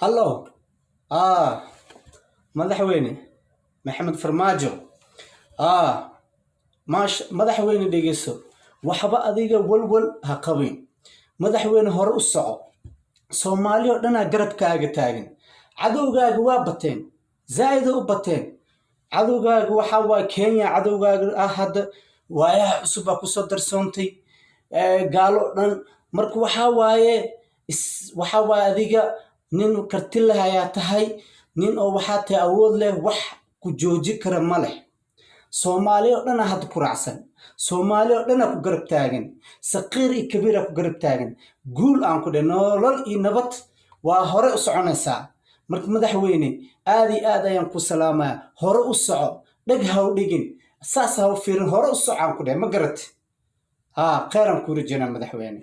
هلو. آه مدحويني محمد فرماجو. مدحويني ديجيسو وحبا أديجا ولول هقبين مدحويني هور الصعو سوماليو دنا قرب كاغا تاغن عدوغاغ وابتين زايد وبتين عدوغاغ وحاوا كينيا عدوغاغ هاد وايا عصبا كسو درسونتي قالوا دن مرك waxaa adiga nin karti leh ayaa tahay nin oo waxaa tahay awood leh wax ku jooji kara ma leh Soomaaliya oo dhan had ku raacsan Soomaaliya oo dhan ku garab taagan saqiir iyo kabiir ku garab taagan guul aan ku nolol iyo nabad waa hore u soconaysaa marka madaxweyne aad iyo aad ayaan ku salaamaya hore u soco dhag ha u dhigin saas ha u fiirin hore u socon ku ma garat khayran ku rajayna madaxweyne